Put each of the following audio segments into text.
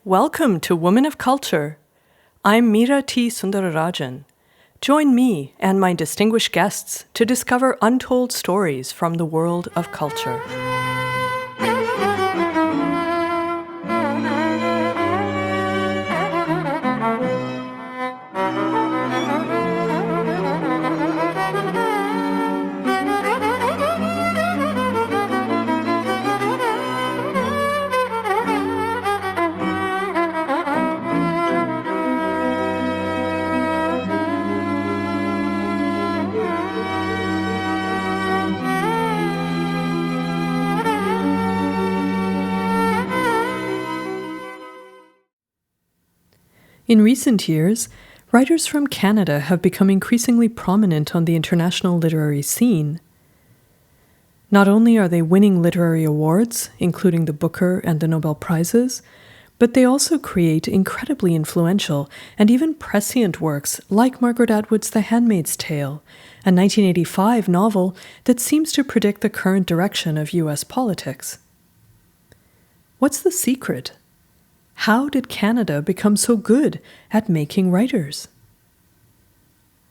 Welcome to Women of Culture. I'm Meera T. Sundararajan. Join me and my distinguished guests to discover untold stories from the world of culture. In recent years, writers from Canada have become increasingly prominent on the international literary scene. Not only are they winning literary awards, including the Booker and the Nobel Prizes, but they also create incredibly influential and even prescient works like Margaret Atwood's The Handmaid's Tale, a 1985 novel that seems to predict the current direction of U.S. politics. What's the secret? How did Canada become so good at making writers?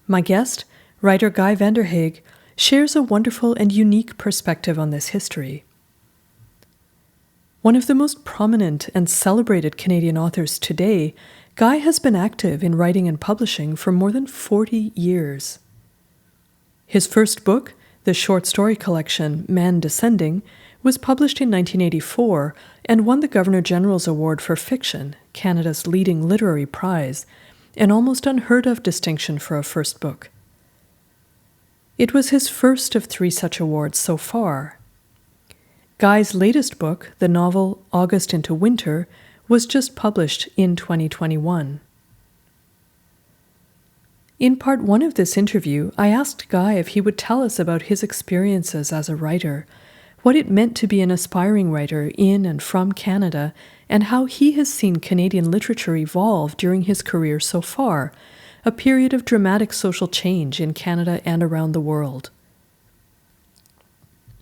My guest, writer Guy Vanderhaeghe, shares a wonderful and unique perspective on this history. One of the most prominent and celebrated Canadian authors today, Guy has been active in writing and publishing for more than 40 years. His first book, the short story collection Man Descending, was published in 1984 and won the Governor-General's Award for Fiction, Canada's leading literary prize, an almost unheard-of distinction for a first book. It was his first of 3 such awards so far. Guy's latest book, the novel August into Winter, was just published in 2021. In part 1 of this interview, I asked Guy if he would tell us about his experiences as a writer, what it meant to be an aspiring writer in and from Canada, and how he has seen Canadian literature evolve during his career so far, a period of dramatic social change in Canada and around the world.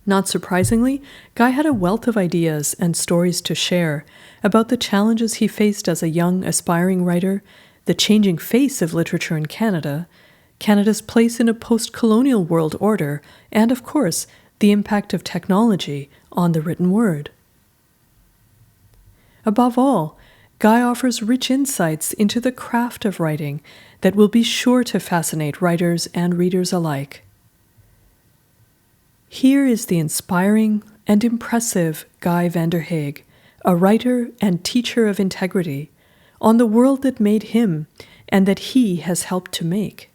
Not surprisingly, Guy had a wealth of ideas and stories to share about the challenges he faced as a young, aspiring writer, the changing face of literature in Canada, Canada's place in a post-colonial world order, and, of course, the impact of technology on the written word. Above all, Guy offers rich insights into the craft of writing that will be sure to fascinate writers and readers alike. Here is the inspiring and impressive Guy Vanderhaeghe, a writer and teacher of integrity, on the world that made him and that he has helped to make.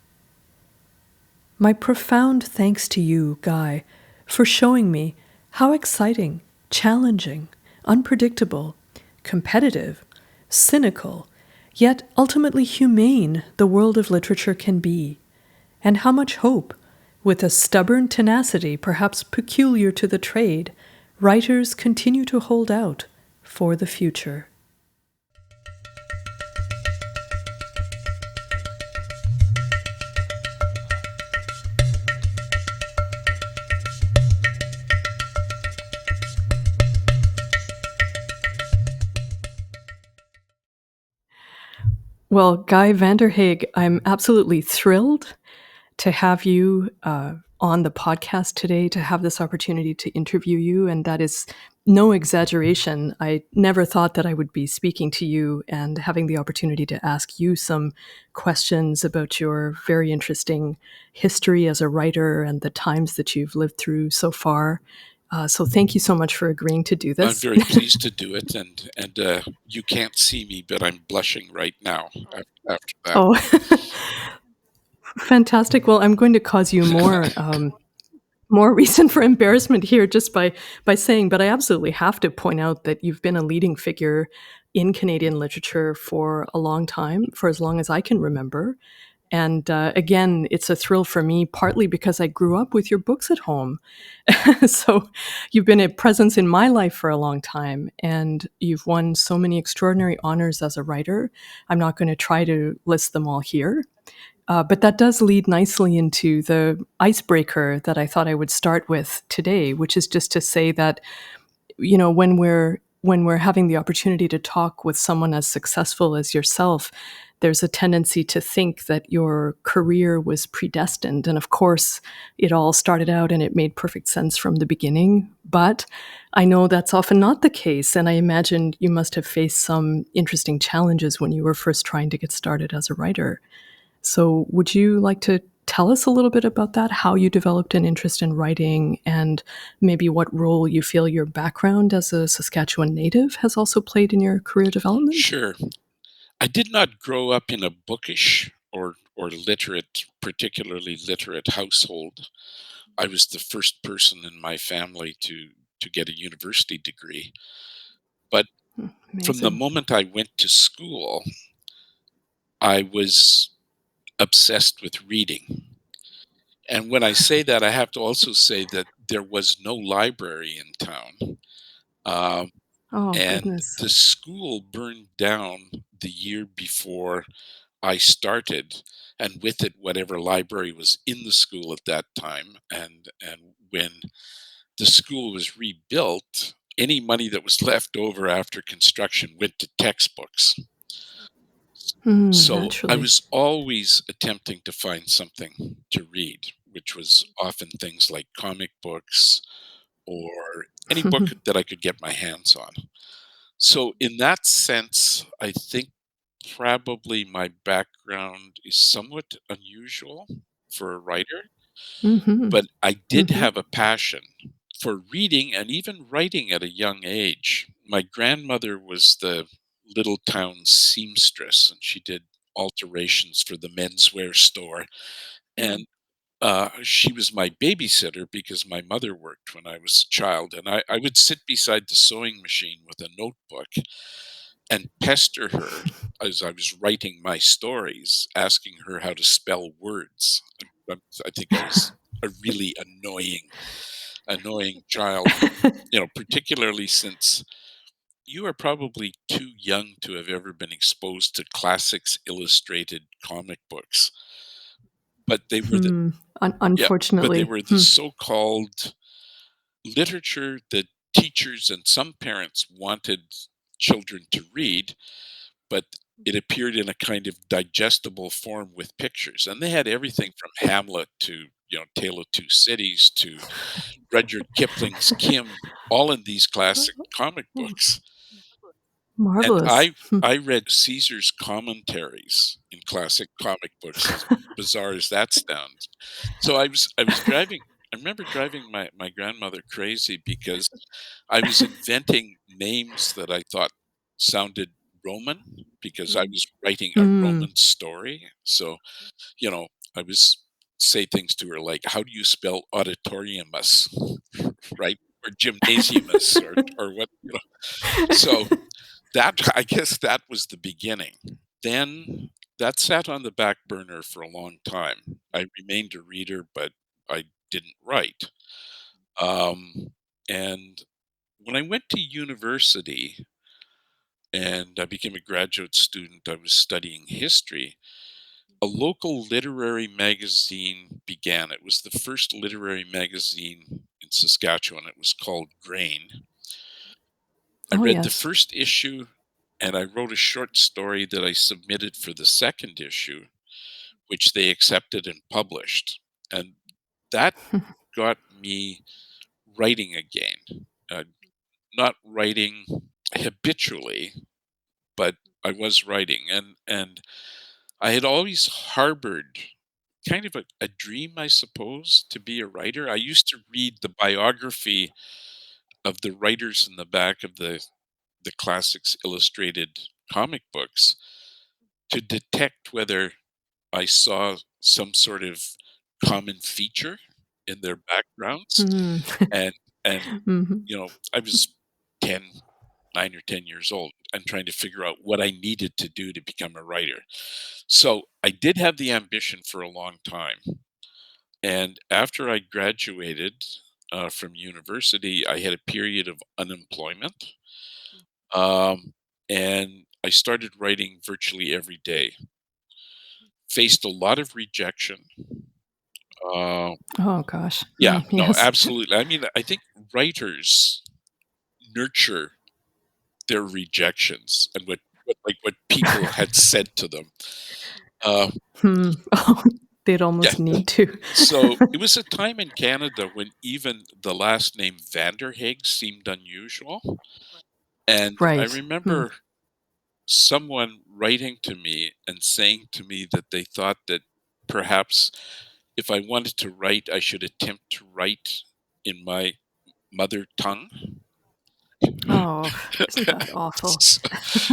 My profound thanks to you, Guy, for showing me how exciting, challenging, unpredictable, competitive, cynical, yet ultimately humane the world of literature can be, and how much hope, with a stubborn tenacity perhaps peculiar to the trade, writers continue to hold out for the future. Well, Guy Vanderhaeghe, I'm absolutely thrilled to have you on the podcast today, to have this opportunity to interview you, and that is no exaggeration. I never thought that I would be speaking to you and having the opportunity to ask you some questions about your very interesting history as a writer and the times that you've lived through so far. So thank you so much for agreeing to do this. I'm very pleased to do it, and you can't see me, but I'm blushing right now after that. Oh, fantastic. Well, I'm going to cause you more reason for embarrassment here just by saying, but I absolutely have to point out that you've been a leading figure in Canadian literature for a long time, for as long as I can remember. And again, it's a thrill for me, partly because I grew up with your books at home. So you've been a presence in my life for a long time, and you've won so many extraordinary honors as a writer. I'm not going to try to list them all here. But that does lead nicely into the icebreaker that I thought I would start with today, which is just to say that, when we're when we're having the opportunity to talk with someone as successful as yourself, there's a tendency to think that your career was predestined. And of course, it all started out and it made perfect sense from the beginning. But I know that's often not the case. And I imagine you must have faced some interesting challenges when you were first trying to get started as a writer. So, would you like to tell us a little bit about that? How you developed an interest in writing, and maybe what role you feel your background as a Saskatchewan native has also played in your career development? Sure. I did not grow up in a bookish or literate, particularly literate household. I was the first person in my family to get a university degree. But from the Amazing. moment I went to school, I was obsessed with reading. And when I say that, I have to also say that there was no library in town. Um, Oh, and goodness. the school burned down the year before I started, and with it, whatever library was in the school at that time. And when the school was rebuilt, any money that was left over after construction went to textbooks. So I Naturally. was always attempting to find something to read, which was often things like comic books or any book that I could get my hands on. So in that sense, I think probably my background is somewhat unusual for a writer, Hmm. but I did Hmm. have a passion for reading and even writing at a young age. My grandmother was the little town seamstress, and she did alterations for the menswear store. And she was my babysitter because my mother worked when I was a child. And I would sit beside the sewing machine with a notebook and pester her as I was writing my stories, asking her how to spell words. I think I was a really annoying child, particularly since you are probably too young to have ever been exposed to classics illustrated comic books, but they were the Hmm. yeah, but they Unfortunately. were the Hmm. so-called literature that teachers and some parents wanted children to read, but it appeared in a kind of digestible form with pictures. And they had everything from Hamlet to, Tale of Two Cities to Rudyard Kipling's Kim, all in these classic comic books. And Marvelous. I read Caesar's commentaries in classic comic books, as bizarre as that sounds. So I was driving I remember driving my grandmother crazy because I was inventing names that I thought sounded Roman because I was writing a Hmm. Roman story. So, you know, I was say things to her like, "How do you spell auditoriumus?" Right? Or gymnasiumus or what, So that I guess that was the beginning. Then that sat on the back burner for a long time. I remained a reader, but I didn't write. And when I went to university and I became a graduate student, I was studying history. A local literary magazine began. It was the first literary magazine in Saskatchewan. It was called Grain. I Oh, read the yes. first issue and I wrote a short story that I submitted for the second issue, which they accepted and published. And that got me writing again. Not writing habitually, but I was writing. And I had always harbored kind of a dream, I suppose, to be a writer. I used to read the biography of the writers in the back of the classics illustrated comic books to detect whether I saw some sort of common feature in their backgrounds. Hmm. And and Mhm. I was 10, 9 or 10 years old and trying to figure out what I needed to do to become a writer. So I did have the ambition for a long time. And after I graduated from university, I had a period of unemployment. Um, and I started writing virtually every day. Faced a lot of rejection. Uh, Oh, gosh. yeah, no, Yes. absolutely. I mean, I think writers nurture their rejections and what people had said to them. Uh, Hmm. Oh, they'd yeah. almost need to. So it was a time in Canada when even the last name Vanderhaeghe seemed unusual. And I Right. Hmm. remember someone writing to me and saying to me that they thought that perhaps if I wanted to write, I should attempt to write in my mother tongue. Oh, isn't that awful? so,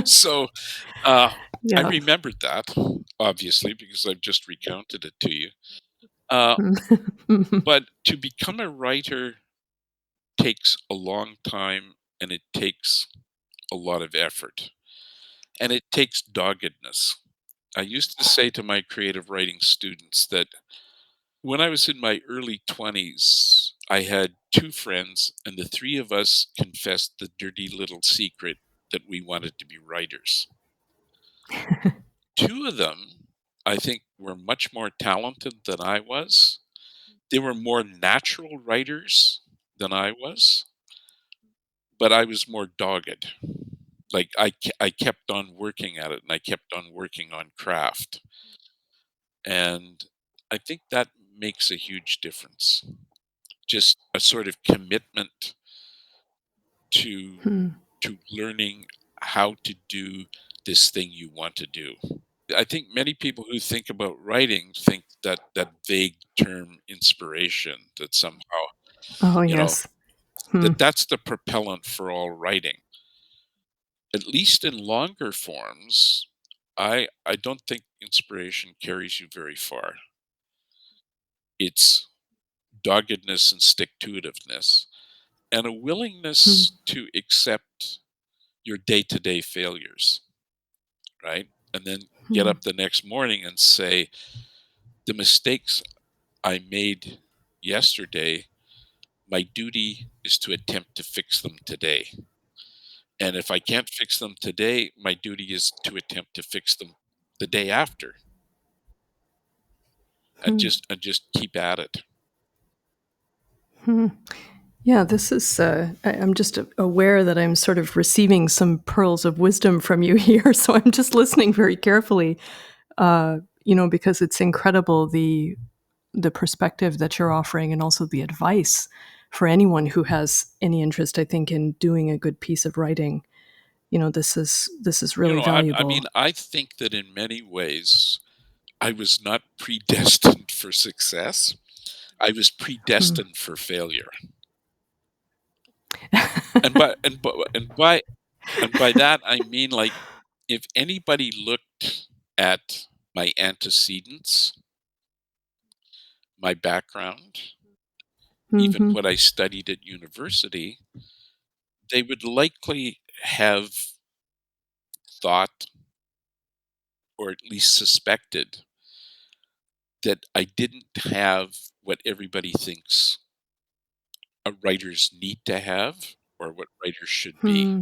so uh, I Yeah. remembered that, obviously, because I've just recounted it to you. Uh, Mhm. but to become a writer takes a long time and it takes a lot of effort and it takes doggedness. I used to say to my creative writing students that when I was in my early 20s, I had two friends, and the three of us confessed the dirty little secret that we wanted to be writers. Two of them, I think, were much more talented than I was. They were more natural writers than I was, but I was more dogged. Like I kept on working at it and I kept on working on craft. And I think that makes a huge difference. Just a sort of commitment to Hmm. learning how to do this thing you want to do. I think many people who think about writing think that that vague term inspiration, that somehow, Oh, you know, yes. Hmm. that that's the propellant for all writing. At least in longer forms, I don't think inspiration carries you very far. It's doggedness and stick to itiveness and a Hmm. willingness to accept your day-to-day failures, right? And then get Hmm. up the next morning and say, the mistakes I made yesterday, my duty is to attempt to fix them today. And if I can't fix them today, my duty is to attempt to fix them the day after Hmm. and just keep at it. Hmm. Yeah, this is, I'm just aware that I'm sort of receiving some pearls of wisdom from you here. So I'm just listening very carefully, because it's incredible the perspective that you're offering and also the advice for anyone who has any interest, I think, in doing a good piece of writing. This is You really know, I mean, valuable. I think that in many ways, I was not predestined for success. I was Hmm. predestined for failure. And by that I mean, like, if anybody looked at my antecedents, my background, even Hmm. what I studied at university, they would likely have thought, or at least suspected, that I didn't have what everybody thinks a writers need to have or what writers should be. Hmm.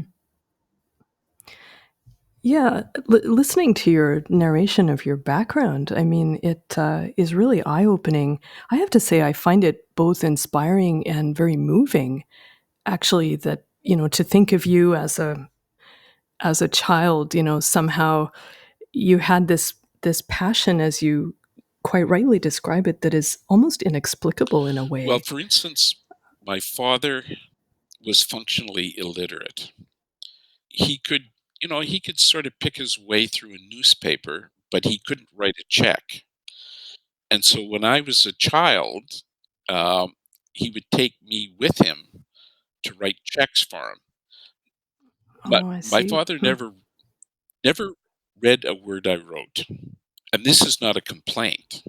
Yeah, listening to your narration of your background, I mean, it is really eye opening. I have to say, I find it both inspiring and very moving, actually, that, to think of you as a child, somehow you had this passion, as you quite rightly describe it, that is almost inexplicable in a Well, way. for instance, my father was functionally illiterate. He could, he could sort of pick his way through a newspaper, but he couldn't write a check. And so when I was a child, um, he would take me with him to write checks for him. But Oh, I my see. father Hmm. never read a word I wrote. And this is not a complaint.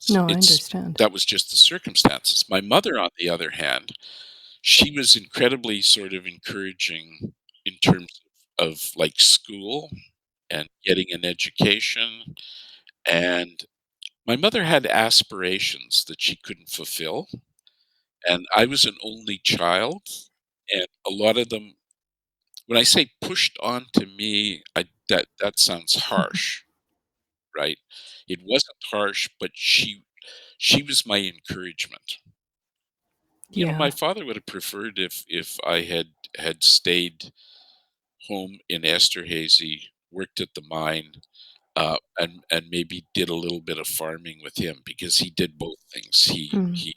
No, I It's understand. that was just the circumstances. My mother, on the other hand, she was incredibly sort of encouraging in terms of like school and getting an education. And my mother had aspirations that she couldn't fulfill. And I was an only child. And a lot of them, when I say pushed on to me, that sounds harsh, right? It wasn't harsh, but she was my encouragement. My Yeah. father would have preferred if I had stayed, home in Esterhazy, worked at the mine, and maybe did a little bit of farming with him because he did both things. He Mm. he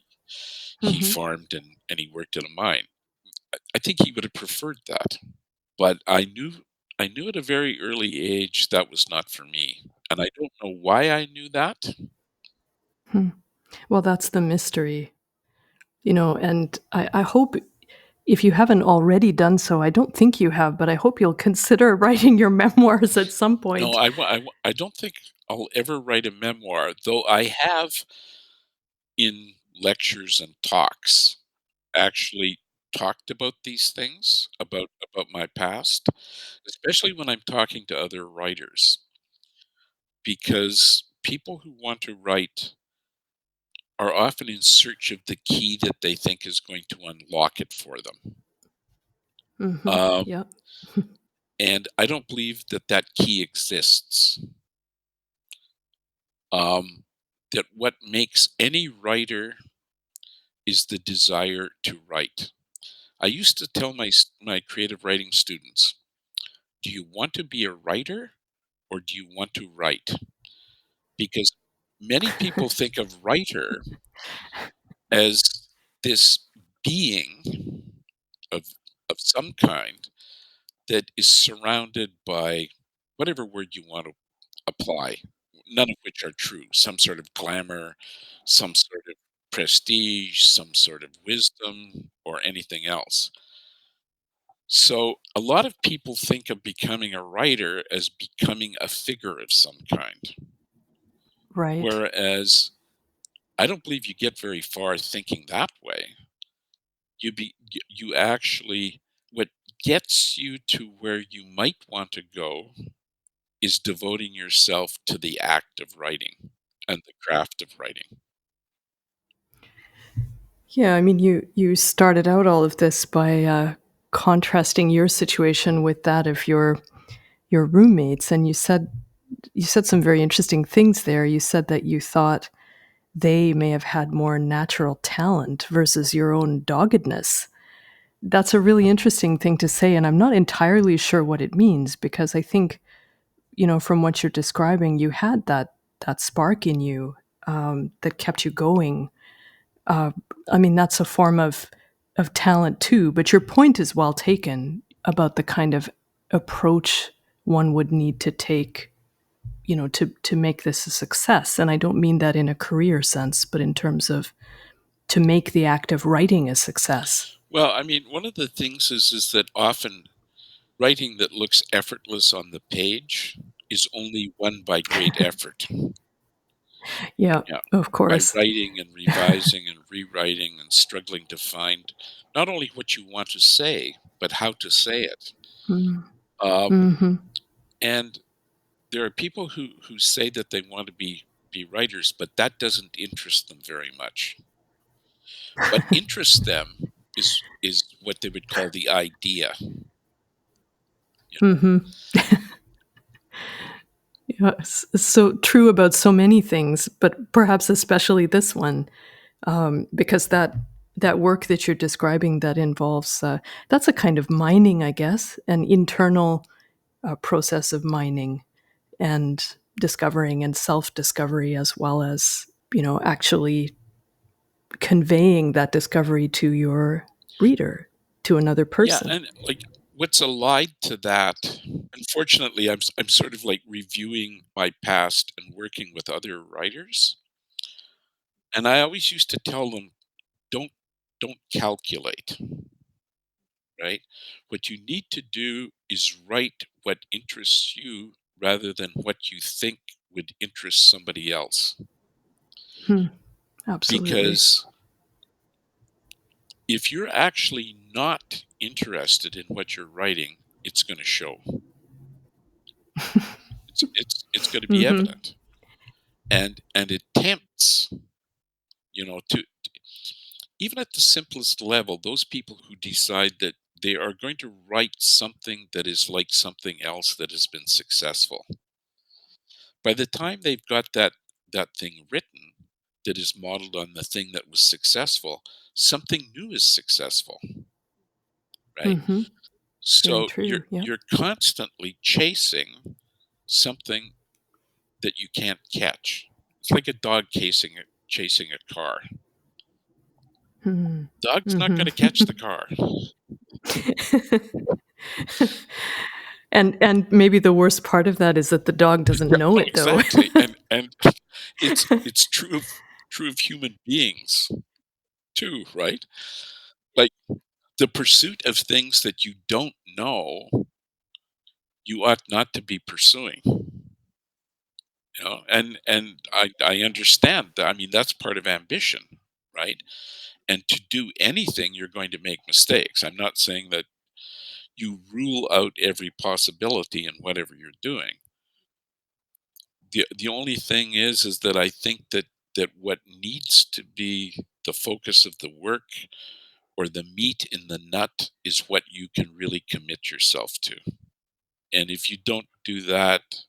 he Mhm. farmed and he worked at a mine. I think he would have preferred that, but I knew at a very early age that was not for me, and I don't know why I knew that. Hmm. Well, that's the mystery, and I hope if you haven't already done so, I don't think you have, but I hope you'll consider writing your memoirs at some No, point. I don't think I'll ever write a memoir, though I have in lectures and talks actually talked about these things, about my past, especially when I'm talking to other writers, because people who want to write are often in search of the key that they think is going to unlock it for them. Mhm. Um, Yep. and I don't believe that that key exists. That what makes any writer is the desire to write. I used to tell my creative writing students, "Do you want to be a writer or do you want to write?" Because many people think of writer as this being of of some kind that is surrounded by whatever word you want to apply, none of which are true. Some sort of glamour, some sort of prestige, some sort of wisdom, or anything else. So a lot of people think of becoming a writer as becoming a figure of some kind. Right. Whereas I don't believe you get very far thinking that way. You actually, what gets you to where you might want to go is devoting yourself to the act of writing and the craft of writing. Yeah, I mean, you started out all of this by, contrasting your situation with that of your roommates, and you said some very interesting things there. You said that you thought they may have had more natural talent versus your own doggedness. That's a really interesting thing to say, and I'm not entirely sure what it means because I think, from what you're describing, you had that spark in you, that kept you going. Uh, I mean, that's a form of talent too, but your point is well taken about the kind of approach one would need to take, to make this a success. And I don't mean that in a career sense, but in terms of to make the act of writing a success. Well, I mean, one of the things is that often writing that looks effortless on the page is only won by great effort. Yeah, Yeah. of By course. writing and revising and rewriting and struggling to find not only what you want to say, but how to say it. Mm. Um, Mhm. and there are people who say that they want to be writers, but that doesn't interest them very much. What interests them is what they would call the idea. You know? Mhm. Yeah, it's so true about so many things, but perhaps especially this one, because that work that you're describing that involves that's a kind of mining, I guess, an internal process of mining and discovering and self-discovery, as well as actually conveying that discovery to your reader, to another Yeah, person. and like what's allied to that, unfortunately, I'm sort of like reviewing my past and working with other writers. And I always used to tell them, don't don't calculate, right? What you need to do is write what interests you rather than what you think would interest somebody else. Hmm, absolutely. Because if you're actually not interested in what you're writing, it's going to show. It's going to be Hmm. evident, and it tempts, to even at the simplest level, those people who decide that they are going to write something that is like something else that has been successful. By the time they've got that thing written that is modeled on the thing that was successful, something new is successful, right? Hmm. Very So true. Yeah. you're constantly chasing something that you can't catch. It's like a dog chasing a car. Hmm. Dog's not Hmm. gonna catch the car. And maybe the worst part of that is that the dog doesn't Yeah, know oh, it, though. exactly, and it's true of human beings too, right? Like, the pursuit of things that you don't know, you ought not to be pursuing, and I understand that. I mean, that's part of ambition, right? And to do anything, you're going to make mistakes. I'm not saying that you rule out every possibility in whatever you're doing. The only thing is that I think that what needs to be the focus of the work or the meat in the nut is what you can really commit yourself to. And if you don't do that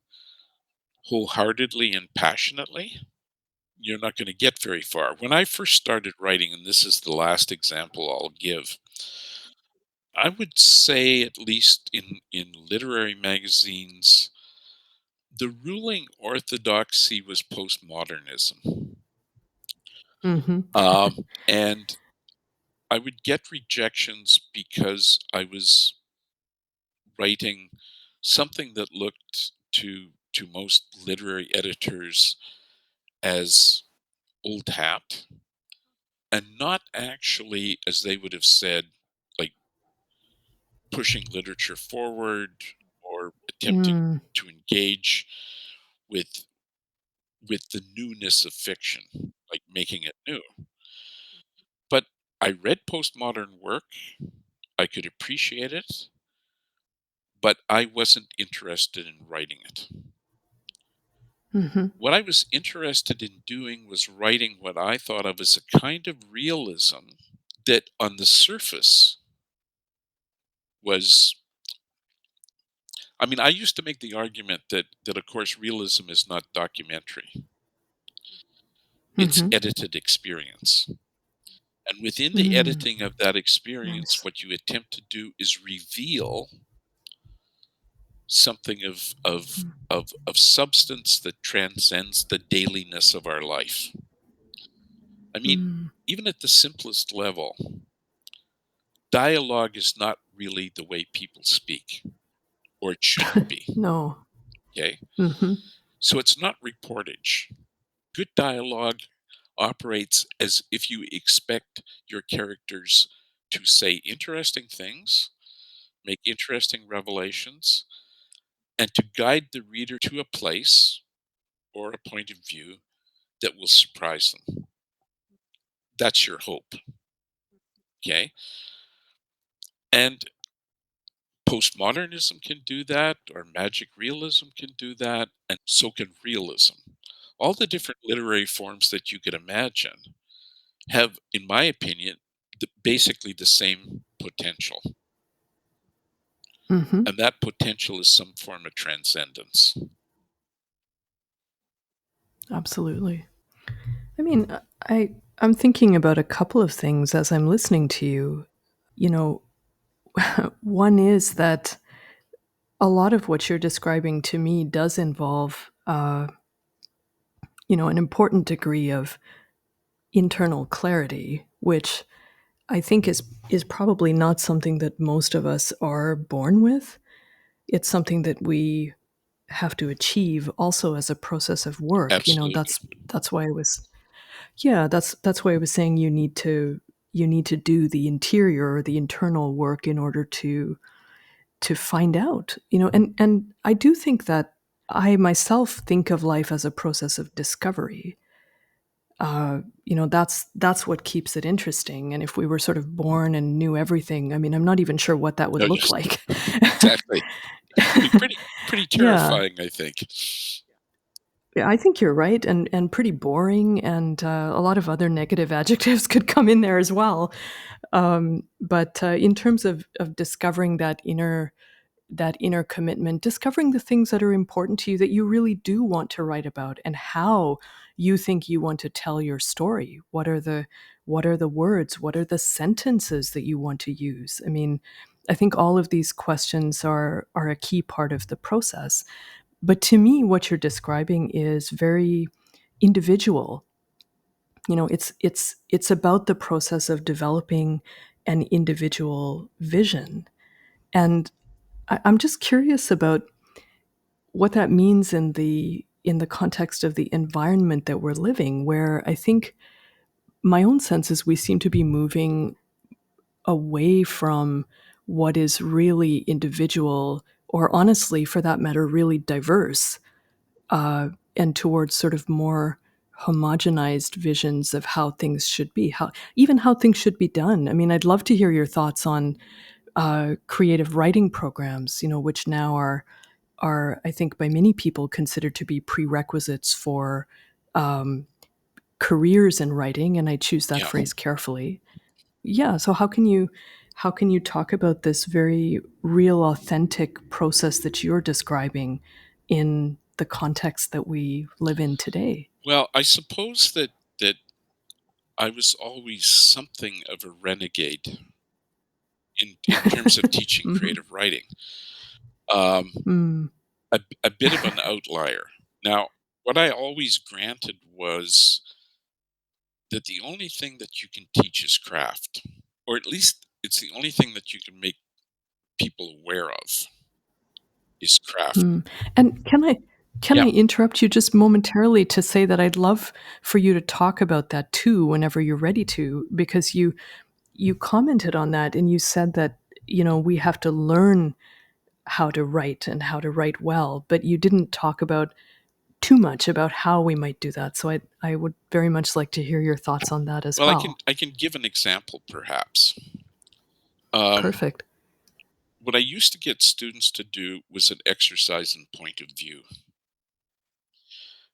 wholeheartedly and passionately, you're not going to get very far. When I first started writing, and this is the last example I'll give, I would say, at least in literary magazines, the ruling orthodoxy was postmodernism. Hmm. And I would get rejections because I was writing something that looked to most literary editors as old hat, and not actually, as they would have said, like pushing literature forward or attempting Mm. to engage with the newness of fiction, like making it new. But I read postmodern work, I could appreciate it, but I wasn't interested in writing it. Hmm. What I was interested in doing was writing what I thought of as a kind of realism that on the surface was, I mean, I used to make the argument that of course realism is not documentary. It's Hmm. edited experience. And within the Mm. editing of that experience, Nice. what you attempt to do is reveal something of substance that transcends the dailiness of our life. I mean, Mm. even at the simplest level, dialogue is not really the way people speak, or it shouldn't be. No. Okay? Hmm. So it's not reportage. Good dialogue operates as if you expect your characters to say interesting things, make interesting revelations, and to guide the reader to a place or a point of view that will surprise them. That's your hope. Okay? And postmodernism can do that, or magic realism can do that, and so can realism. All the different literary forms that you could imagine have, in my opinion, basically the same potential. Hmm. And that potential is some form of transcendence. Absolutely. I mean, I'm thinking about a couple of things as I'm listening to you. You know, one is that a lot of what you're describing to me does involve, an important degree of internal clarity, which I think is probably not something that most of us are born with. It's something that we have to achieve also as a process of work. Absolutely. That's why I was yeah, that's why I was saying you need to do the interior or the internal work in order to find out. And I do think that I myself think of life as a process of discovery. That's what keeps it interesting. And if we were sort of born and knew everything, I mean, I'm not even sure what that would No, look yes, like. exactly. Be pretty Yeah. terrifying, I think. Yeah, I think you're right, and pretty boring, and a lot of other negative adjectives could come in there as well. But in terms of discovering that inner commitment, discovering the things that are important to you that you really do want to write about, and how you think you want to tell your story. What are the words? What are the sentences that you want to use? I mean, I think all of these questions are a key part of the process. But to me, what you're describing is very individual. You know, it's about the process of developing an individual vision. And I'm just curious about what that means in the context of the environment that we're living, where I think my own sense is we seem to be moving away from what is really individual, or honestly, for that matter, really diverse, and towards sort of more homogenized visions of how things should be, how even how things should be done. I mean, I'd love to hear your thoughts on creative writing programs, you know, which now are I think by many people considered to be prerequisites for um, careers in writing, and I choose that Yeah. phrase carefully. Yeah. So how can you talk about this very real, authentic process that you're describing in the context that we live in today? Well, I suppose that I was always something of a renegade in terms of teaching Mhm. creative writing. Um, Mm. a bit of an outlier. Now, what I always granted was that the only thing that you can teach is craft, or at least it's the only thing that you can make people aware of is craft. Mm. And can Yeah. I interrupt you just momentarily to say that I'd love for you to talk about that too whenever you're ready to, because you commented on that and you said that, you know, we have to learn how to write and how to write well, but you didn't talk about too much about how we might do that. So I would very much like to hear your thoughts on that as Well, well. I can give an example, perhaps. Um, Perfect. what I used to get students to do was an exercise in point of view.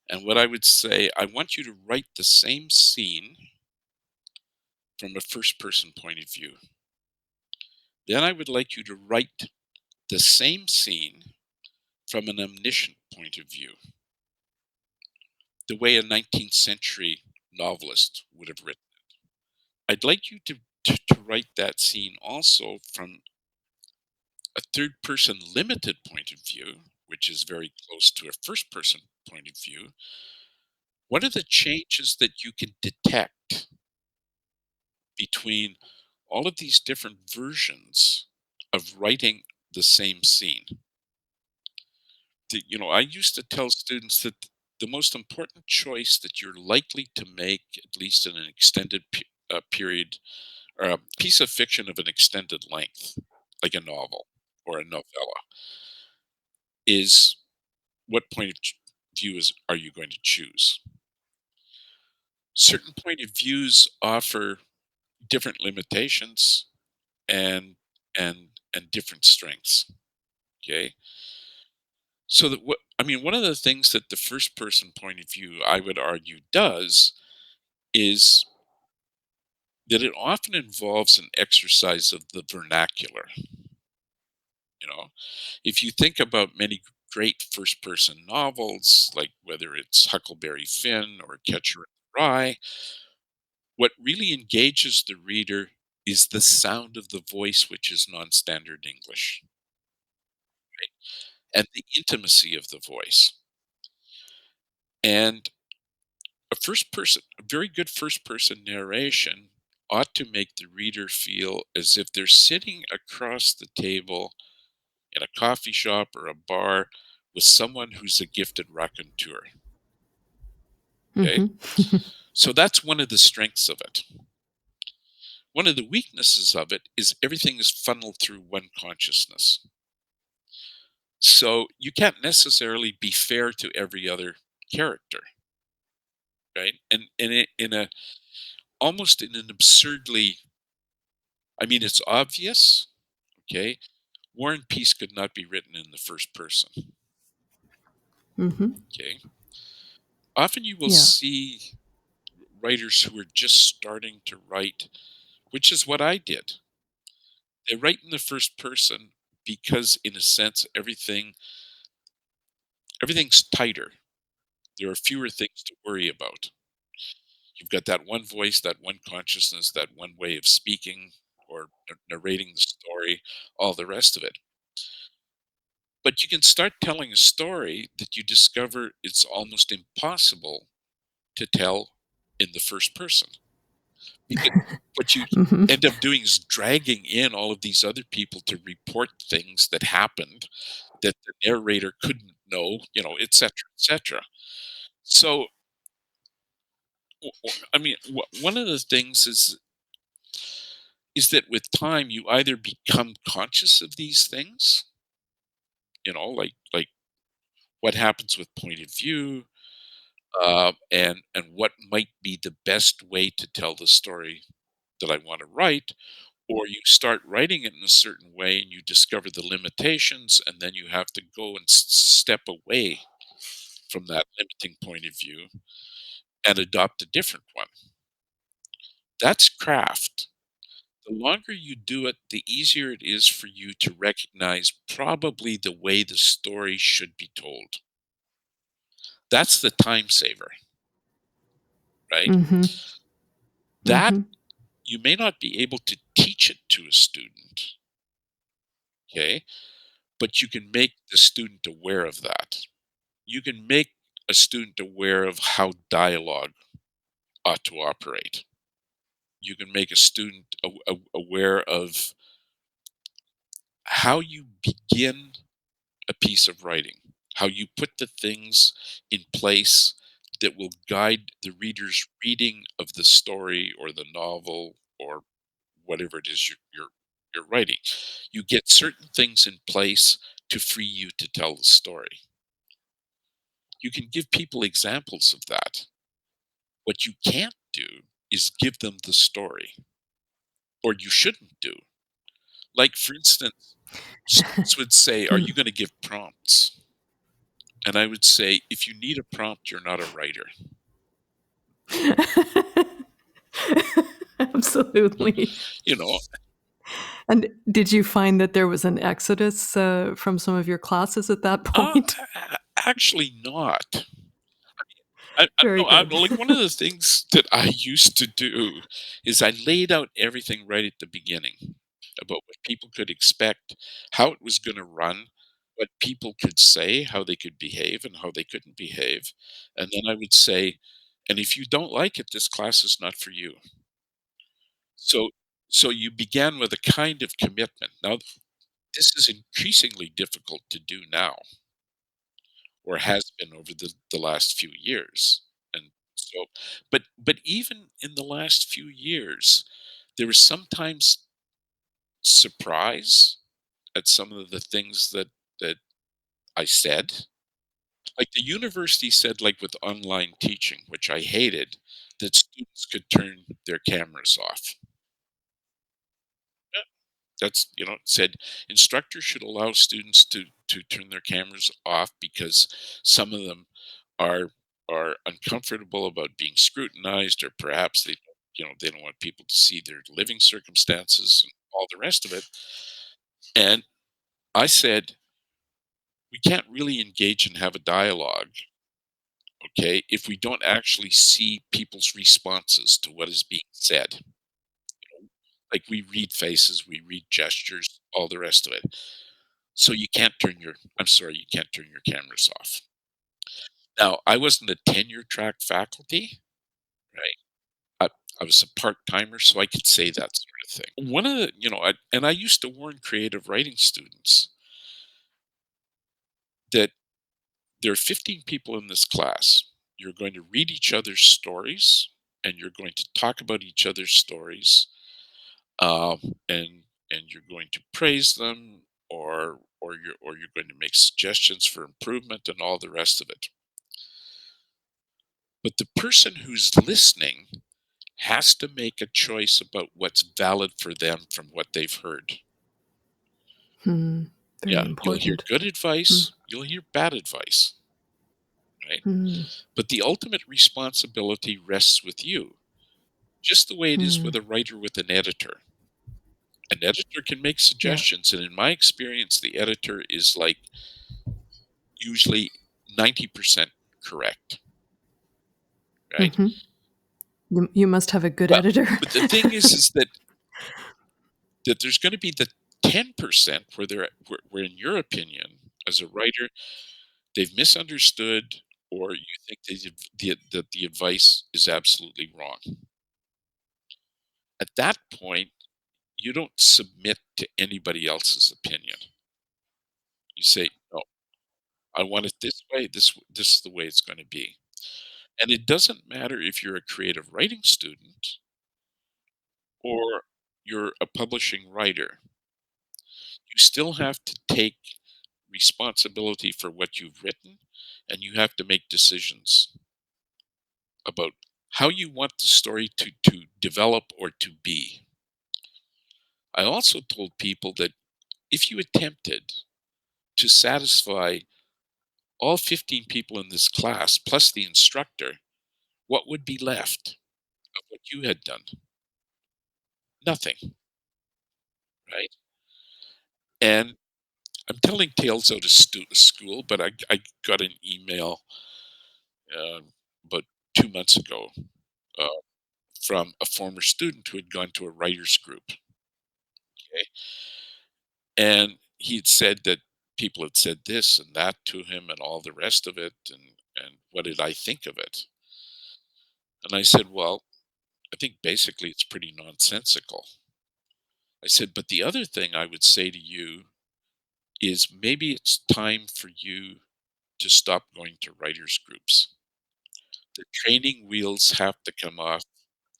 And what I would say, I want you to write the same scene from a first person point of view. Then I would like you to write the same scene from an omniscient point of view, the way a 19th century novelist would have written. I'd like you to write that scene also from a third person limited point of view, which is very close to a first person point of view. What are the changes that you can detect between all of these different versions of writing the same scene? I used to tell students that the most important choice that you're likely to make, at least in an extended period, or a piece of fiction of an extended length, like a novel or a novella, is what point of view are you going to choose? Certain point of views offer different limitations and and different strengths. Okay, so that what I mean, one of the things that the first person point of view, I would argue, does is that it often involves an exercise of the vernacular. You know, if you think about many great first person novels, like whether it's Huckleberry Finn or Catcher in the Rye, what really engages the reader is the sound of the voice, which is non standard English, and the intimacy of the voice. And a very good first person narration ought to make the reader feel as if they're sitting across the table in a coffee shop or a bar with someone who's a gifted raconteur. Okay. Mhm. So that's one of the strengths of it. One of the weaknesses of it is everything is funneled through one consciousness. So you can't necessarily be fair to every other character, right? And in a almost in an absurdly, I mean, it's obvious. Okay, War and Peace could not be written in the first person. Mhm. Okay, often you will Yeah. see writers who are just starting to write, which is what I did. They write in the first person because, in a sense, everything's tighter. There are fewer things to worry about. You've got that one voice, that one consciousness, that one way of speaking or narrating the story, all the rest of it. But you can start telling a story that you discover it's almost impossible to tell in the first person. Because what you Mhm. end up doing is dragging in all of these other people to report things that happened that the narrator couldn't know, et cetera, et cetera. So, I mean, one of the things is that with time you either become conscious of these things, like what happens with point of view, and what might be the best way to tell the story that I want to write, or you start writing it in a certain way and you discover the limitations, and then you have to go and step away from that limiting point of view and adopt a different one. That's craft. The longer you do it, the easier it is for you to recognize probably the way the story should be told. That's the time saver, right? Mhm. That Mhm. you may not be able to teach it to a student, okay? But you can make the student aware of that. You can make a student aware of how dialogue ought to operate. You can make a student aware of how you begin a piece of writing, how you put the things in place that will guide the reader's reading of the story or the novel or whatever it is you're writing. You get certain things in place to free you to tell the story. You can give people examples of that. What you can't do is give them the story, or you shouldn't do. Like, for instance, students would say, "Are you Mm. going to give prompts?" And I would say, "If you need a prompt, you're not a writer." Absolutely. You know, And did you find that there was an exodus, from some of your classes at that point? actually not. I Very no, good. like, one of the things that I used to do is I laid out everything right at the beginning about what people could expect, how it was gonna run, what people could say, how they could behave, and how they couldn't behave, and then I would say, "And if you don't like it, this class is not for you." So so you began with a kind of commitment. Now, this is increasingly difficult to do now, or has been over the last few years. And so, but even in the last few years, there was sometimes surprise at some of the things that I said. Like the university said, like with online teaching, which I hated, that students could turn their cameras off. Yeah, that's, it said instructors should allow students to turn their cameras off because some of them are are uncomfortable about being scrutinized, or perhaps they don't want people to see their living circumstances and all the rest of it. And I said, we can't really engage and have a dialogue, okay, if we don't actually see people's responses to what is being said. Like, we read faces, we read gestures, all the rest of it. So I'm sorry, you can't turn your cameras off. Now, I wasn't a tenure track faculty, right? I, I was a part timer, so I could say that sort of thing. One of the, and I used to warn creative writing students that there are 15 people in this class. You're going to read each other's stories, and you're going to talk about each other's stories, um, and you're going to praise them, or you're going to make suggestions for improvement and all the rest of it. But the person who's listening has to make a choice about what's valid for them from what they've heard. Hmm. Yeah, Very you'll hear important. good Mm. advice, you'll hear bad advice, right? Mm. But the ultimate responsibility rests with you, just the way it is Mm. with a writer with an editor. An editor can make Yeah. suggestions, and in my experience, the editor is like usually 90% correct, right? Mhm. You must have a good Well, editor. but the thing is that that there's going to be the 10% where in your opinion as a writer they've misunderstood or you think that the advice is absolutely wrong. At that point, you don't submit to anybody else's opinion. You say, "No, I want it this way. This is the way it's going to be." And it doesn't matter if you're a creative writing student or you're a publishing writer. You still have to take responsibility for what you've written, and you have to make decisions about how you want the story to develop or to be. I also told people that if you attempted to satisfy all 15 people in this class plus the instructor, what would be left of what you had done? Nothing, right? And I'm telling tales out of school, but I got an email uh, about 2 months ago uh, from a former student who had gone to a writers group. Okay? And he had said that people had said this and that to him and all the rest of it. And what did I think of it? And I said, well, I think basically it's pretty nonsensical. I said, but the other thing I would say to you is maybe it's time for you to stop going to writers groups. The training wheels have to come off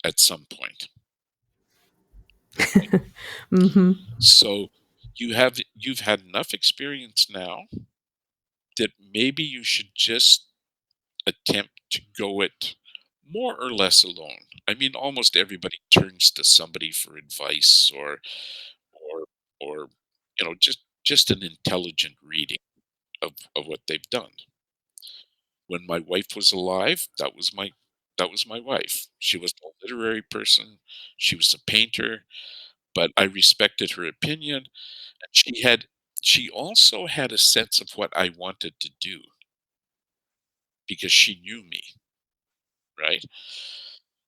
at some point. Hmm. So you've had enough experience now that maybe you should just attempt to go it more or less alone. I mean, almost everybody turns to somebody for advice or or just an intelligent reading of what they've done. When my wife was alive, that was my wife. She was a literary person. She was a painter, but I respected her opinion. And she also had a sense of what I wanted to do because she knew me, right?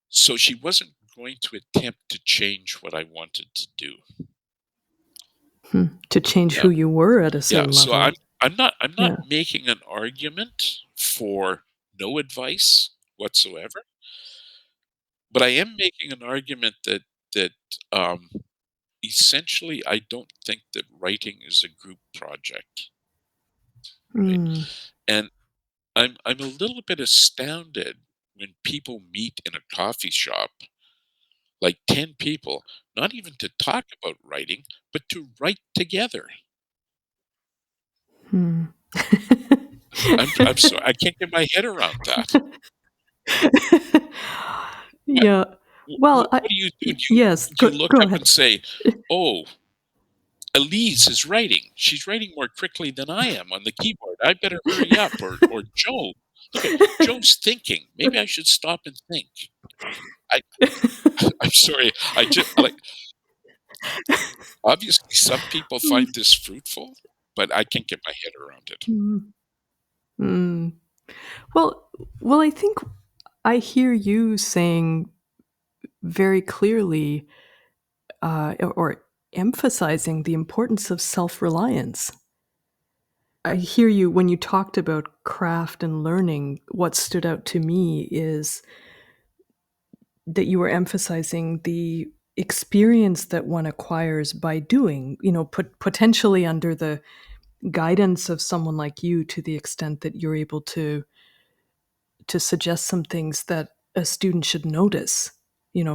So she wasn't going to attempt to change what I wanted to do. Hmm. To change Yeah. who you were at a Yeah. certain So level. I'm not Yeah. making an argument for no advice whatsoever, but I am making an argument that um, essentially I don't think that writing is a group project, right? Mm. And I'm a little bit astounded when people meet in a coffee shop, like 10 people, not even to talk about writing, but to write together. Hmm. I'm sorry, I can't get my head around that. What Yeah. what Well, what do you do? yes, Do you look go up and ahead. say, "Oh, Elise is writing. She's writing more quickly than I am on the keyboard. I better hurry up." Or Joe, look at Joe's thinking. Maybe I should stop and think. I I'm sorry. I just like obviously some people Mm, find this fruitful, but I can't get my head around it. mm, mm. Well I think I hear you saying very clearly, or emphasizing the importance of self-reliance. I hear you when you talked about craft and learning, what stood out to me is that you were emphasizing the experience that one acquires by doing, potentially under the guidance of someone like you to the extent that you're able to suggest some things that a student should notice.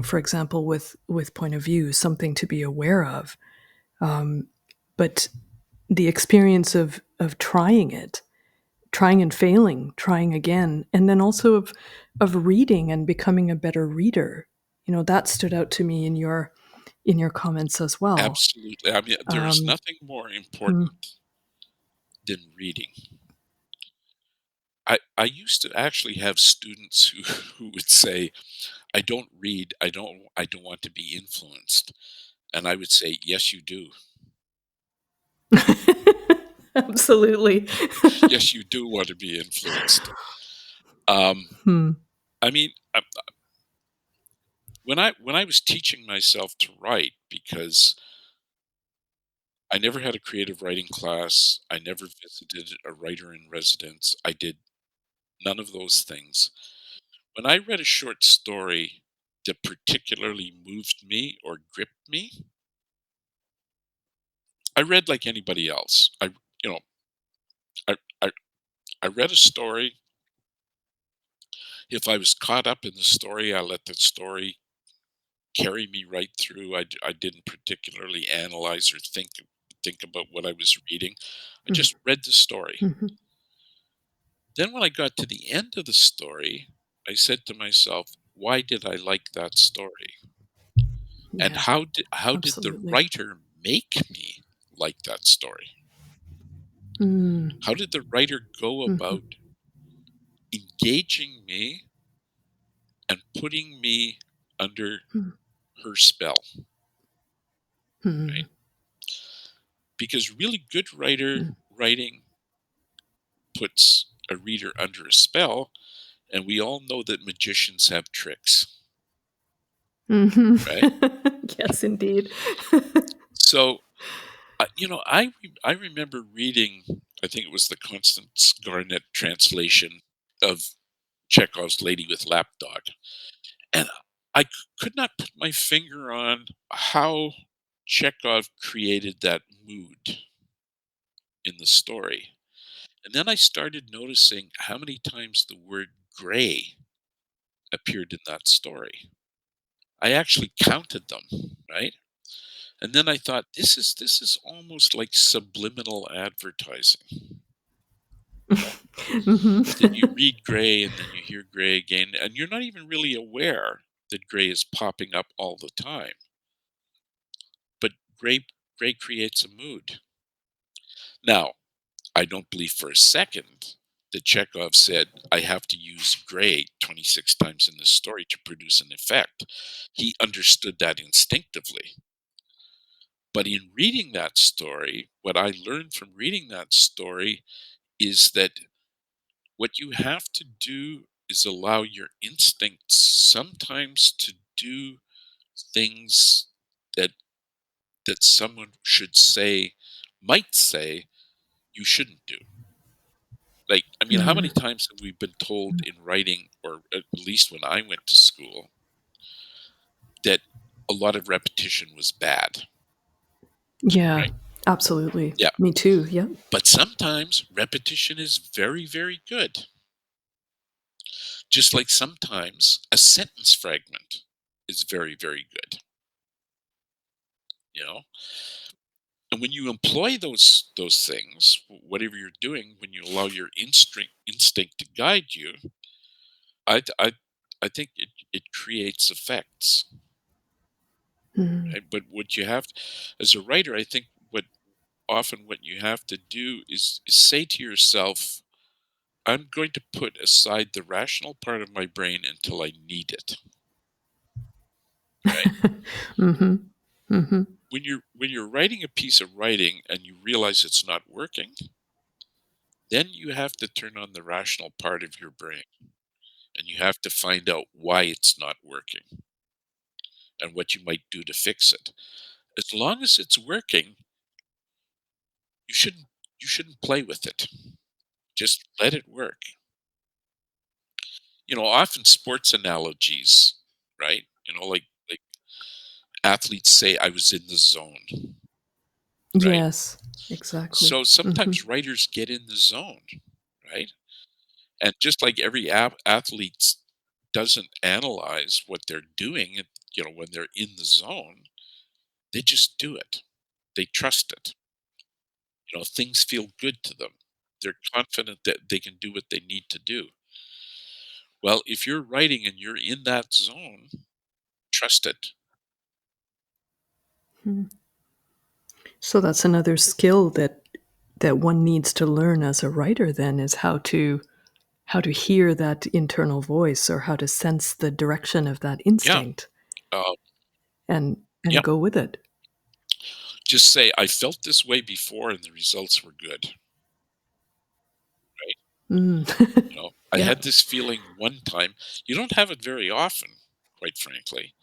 For example, with point of view, something to be aware of. But the experience of trying and failing, trying again, and then also of reading and becoming a better reader. That stood out to me in your comments as well. Absolutely. I mean, there's Um, nothing more mm. important than reading. I used to actually have students who who would say, "I don't read. I don't want to be influenced." And I would say, "Yes, you do. Absolutely. Yes, you do want to be influenced." Um, Hmm. I mean, when I was teaching myself to write, because I never had a creative writing class. I never visited a writer in residence. I did none of those things. When I read a short story that particularly moved me or gripped me, I read like anybody else. You know, I, I, I read a story. If I was caught up in the story, I let the story carry me right through. I didn't particularly analyze or think about what I was reading. I Mm. just read the story. Mhm. Then when I got to the end of the story, I said to myself, why did I like that story? And Yeah, how did the absolutely. writer make me like that story? Mm. How did the writer go Mhm. about engaging me and putting me under Mm. her spell, right? Mm. Because really good Mm. writing puts a reader under a spell, and we all know that magicians have tricks, Mhm. right? Yes, indeed. So, I remember reading, I think it was the Constance Garnett translation of Chekhov's Lady with Lapdog, and could not put my finger on how Chekhov created that mood in the story. And then I started noticing how many times the word gray appeared in that story. I actually counted them, right? And then I thought this is almost like subliminal advertising. Mhm. That you read gray and then you hear gray again, and you're not even really aware that gray is popping up all the time. But gray creates a mood. Now, I don't believe for a second that Chekhov said, I have to use gray 26 times in this story to produce an effect. He understood that instinctively. But in reading that story, what I learned from reading that story is that what you have to do is allow your instincts sometimes to do things that someone might say you shouldn't do. Like, I mean, how many Mm. times have we been told in writing, or at least when I went to school, that a lot of repetition was bad, Yeah, right? absolutely. Yeah. Me too, yep. But sometimes repetition is very, very good. Just like sometimes a sentence fragment is very, very good, you know? And when you employ those things, whatever you're doing, when you allow your instinct to guide you, I th- I I think it creates effects. Mm. Right? But what you have, as a writer, I think what you have to do is say to yourself, I'm going to put aside the rational part of my brain until I need it. Right? Mhm. Mhm. When you're writing a piece of writing and you realize it's not working, then you have to turn on the rational part of your brain and you have to find out why it's not working and what you might do to fix it. As long as it's working, you shouldn't you shouldn't play with it. Just let it work. Often sports analogies, right? Like athletes say, I was in the zone, right? Yes, exactly. So Mhm. sometimes writers get in the zone, right? And just like every athlete doesn't analyze what they're doing, when they're in the zone, they just do it. They trust it. Things feel good to them. They're confident that they can do what they need to do. Well, if you're writing and you're in that zone, trust it. Mm. So that's another skill that one needs to learn as a writer then is how to hear that internal voice or how to sense the direction of that Yeah. instinct Uh, and yep. go with it. Just say, I felt this way before and the results were good. Right? Mm. I Yeah. had this feeling one time. You don't have it very often, quite frankly.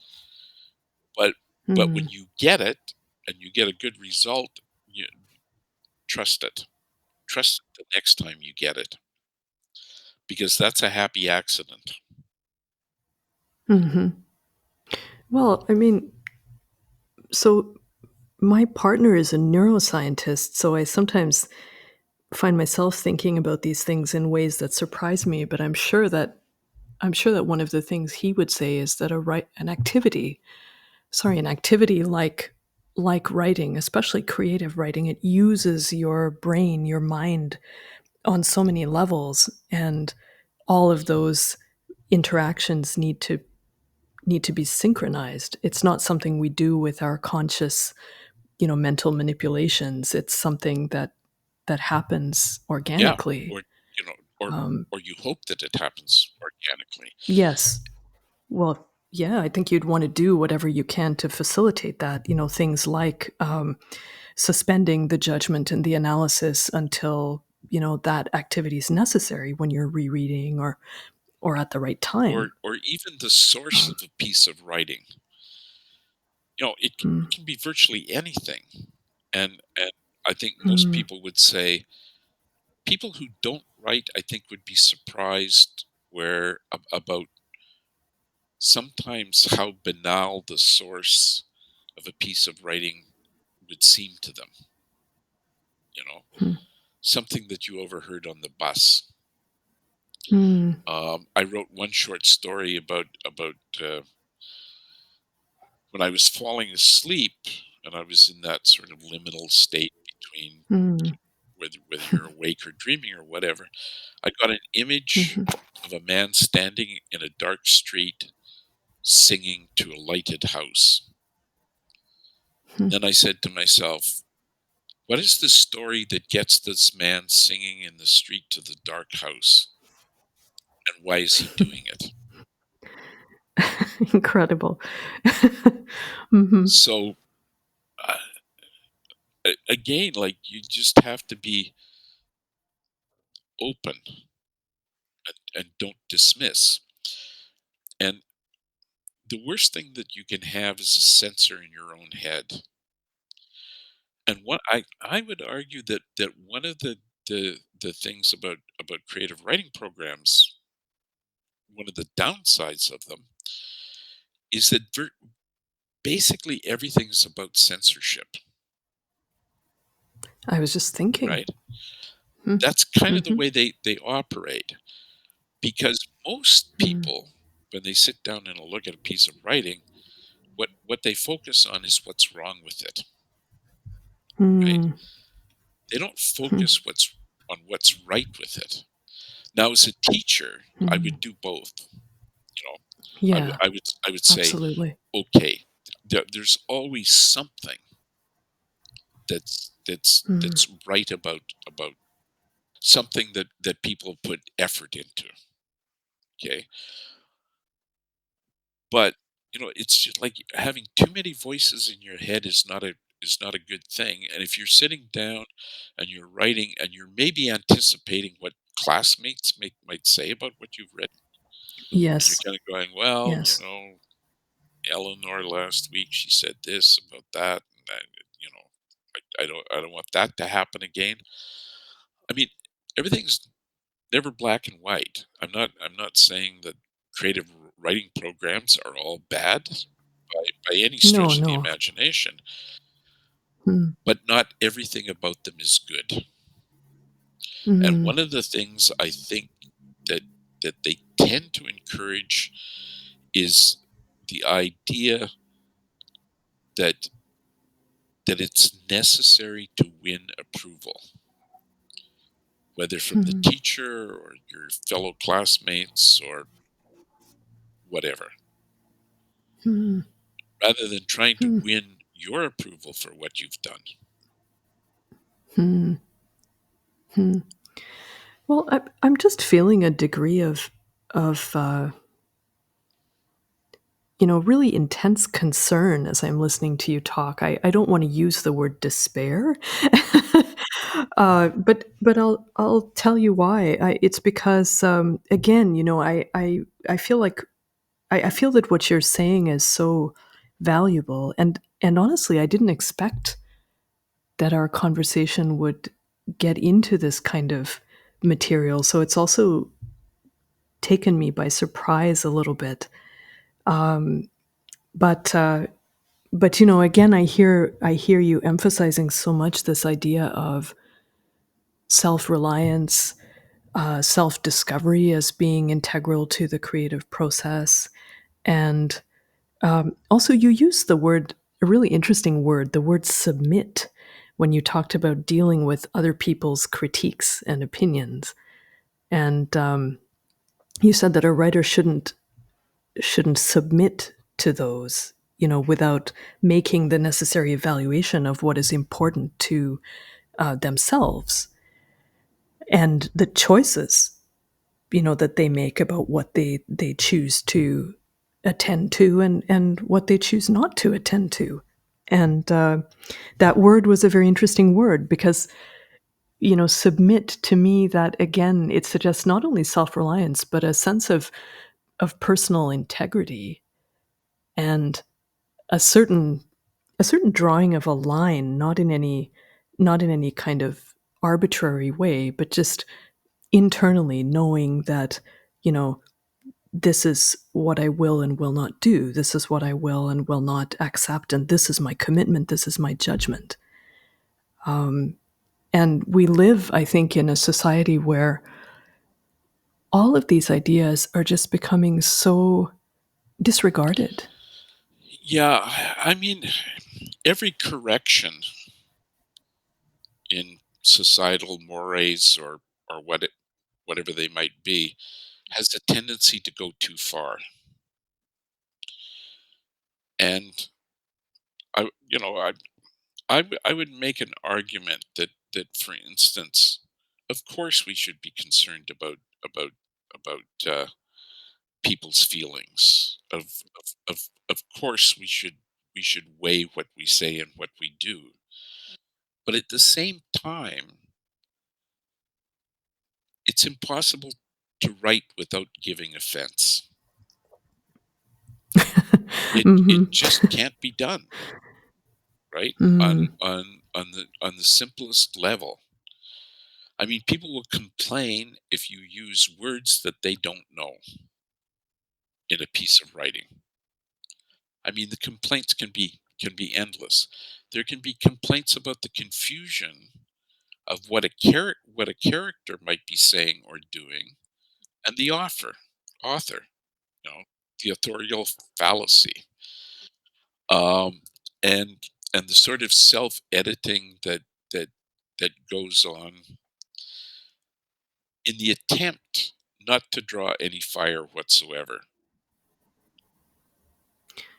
But when Mm. you get it and you get a good result, trust it. Trust it the next time you get it, because that's a happy accident. Mhm. Well, I mean, so my partner is a neuroscientist, so I sometimes find myself thinking about these things in ways that surprise me, but I'm sure that one of the things he would say is that an activity like writing, especially creative writing, it uses your brain, your mind on so many levels, and all of those interactions need to be synchronized. It's not something we do with our conscious, mental manipulations. It's something that happens Yeah, organically. or, you know, or Um, or you hope that it happens organically. yes. Well, yeah, I think you'd want to do whatever you can to facilitate that. Things like suspending the judgment and the analysis until that activity is necessary when you're rereading or at the right time. Or even the source of a piece of writing. It Mm, can be virtually anything. And I think most mm, people would say, people who don't write, I think, would be surprised about sometimes how banal the source of a piece of writing would seem to them. You know, mm, something that you overheard on the bus. mm, I wrote one short story about when I was falling asleep, and I was in that sort of liminal state between mm, whether you're awake or dreaming or whatever. I got an image mhm, of a man standing in a dark street singing to a lighted house. mm. Then I said to myself, what is the story that gets this man singing in the street to the dark house? And why is he doing it? Incredible. Mhm, So, uh, again, like, you just have to be open and don't dismiss. And the worst thing that you can have is a censor in your own head. And what I would argue that one of the things about creative writing programs, one of the downsides of them, is that basically everything's about censorship, I was just thinking. right? Mm, That's kind of the mhm, way they operate, because most mm, people, when they sit down and look at a piece of writing, what they focus on is what's wrong with it, right? mm, They don't mm, focus on what's right with it. Now, as a teacher, I would mm. do both. You know, Yeah, I would say, absolutely. okay, there's always something Mm, that's right about something that people put effort into. Okay, but it's just like having too many voices in your head is not a good thing. And if you're sitting down and you're writing and you're maybe anticipating what classmates might say about what you've written, and you're yes, kind of going, well, yes. Eleanor last week, she said this about that, and that, you know, I don't want that to happen again. I mean, everything's never black and white. I'm not saying that creative writing programs are all bad by any No, stretch of the no. imagination, Mm, but not everything about them is good. And mm, one of the things I think that they tend to encourage is the idea that it's necessary to win approval, whether from the mm, teacher or your fellow classmates or whatever, mm, rather than trying to mm, win your approval for what you've done. mm, mm. Well, I'm just feeling a degree of really intense concern as I'm listening to you talk. I don't want to use the word despair, but I'll tell you why. It's because again, I feel like I feel that what you're saying is so valuable, and honestly, I didn't expect that our conversation get into this kind of material. So it's also taken me by surprise a little bit. Um, but again, I hear you emphasizing so much this idea of self reliance, self discovery as being integral to the creative process, and also you use the word, a really interesting word, the word submit, when you talked about dealing with other people's critiques and opinions. And you said that a writer shouldn't submit to those, without making the necessary evaluation of what is important to themselves and the choices, that they make about what they choose to attend to, and what they choose not to attend to. And that word was a very interesting word because, submit to me, that again, it suggests not only self-reliance, but a sense of personal integrity, and a certain a certain drawing of a line, not in any kind of arbitrary way, but just internally knowing that, you know, this is what I will and will not do. This is what I will and will not accept, and this is my commitment. This is my judgment. And we live, I think, in a society where all of these ideas are just becoming so disregarded. Yeah, I mean, every correction in societal mores or whatever they might be has a tendency to go too far. And I would make an argument that, for instance, of course, we should be concerned about people's feelings. Of course, we should weigh what we say and what we do. But at the same time, it's impossible to write without giving offense. It Hmm. just can't be done, right? Mm. On the simplest level. I mean, people will complain if you use words that they don't know in a piece of writing. I mean, the complaints can be endless. There can be complaints about the confusion of what a character might be saying or doing, and the author, you know, the authorial fallacy, um, and and the sort of self-editing that that goes on in the attempt not to draw any fire whatsoever.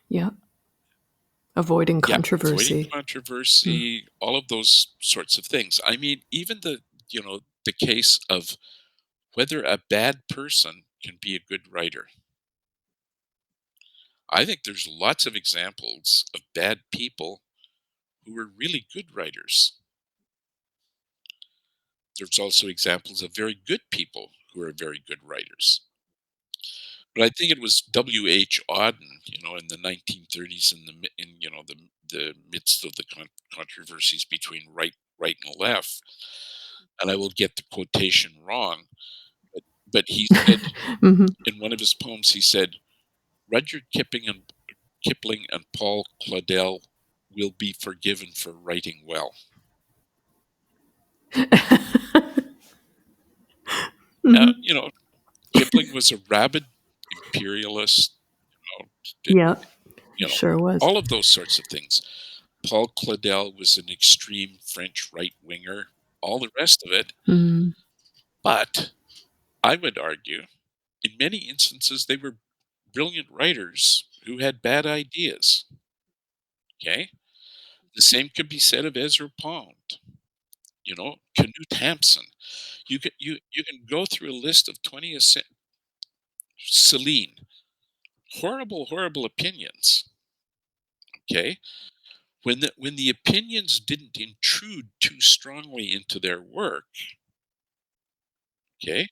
Yeah. Avoiding Yeah, avoiding controversy. Mm. controversy, all of those sorts of things. I mean, even the case of whether a bad person can be a good writer. I think there's lots of examples of bad people who are really good writers. There's also examples of very good people who are very good writers. But I think it was W.H. Auden, in the 1930s, in the midst of the controversies between right and left, and I will get the quotation wrong, but he said Hmm. in one of his poems, he said, "Rudyard Kipling and Paul Claudel will be forgiven for writing well." Now, Hmm. Kipling was a rabid imperialist, you know, d- Yeah, you know, sure was. all of those sorts of things. Paul Claudel was an extreme French right winger, all the rest of it. Mm. But I would argue, in many instances, they were brilliant writers who had bad ideas. Okay. The same could be said of Ezra Pound, Knut Hampson. You can go through a list of 20th Celine, horrible, horrible opinions. Okay. When the opinions didn't intrude too strongly into their work, okay,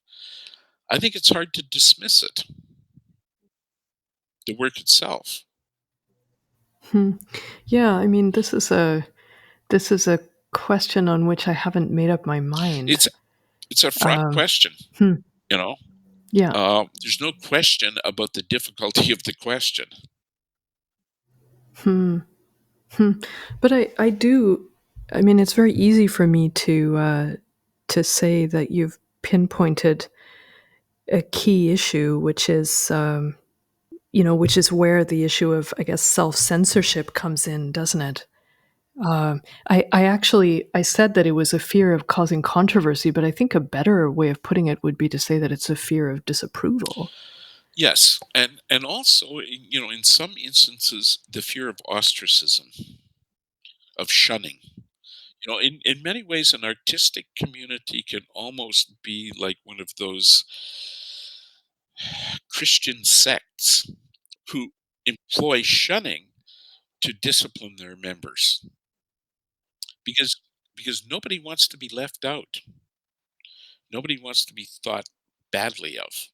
I think it's hard to dismiss it, the work itself. Hmm. Yeah, I mean, this is a question on which I haven't made up my mind. It's it's a fraught Um, question, hmm, you know? yeah. There's no question about the difficulty of the question. Hmm. Hmm. But I do. I mean, it's very easy for me to say that you've pinpointed a key issue, which is which is where the issue of, I guess, self censorship comes in, doesn't it? I actually I said that it was a fear of causing controversy, but I think a better way of putting it would be to say that it's a fear of disapproval. Yes, and also, in some instances, the fear of ostracism, of shunning. In many ways, an artistic community can almost be like one of those Christian sects who employ shunning to discipline their members because nobody wants to be left out. Nobody wants to be thought badly of.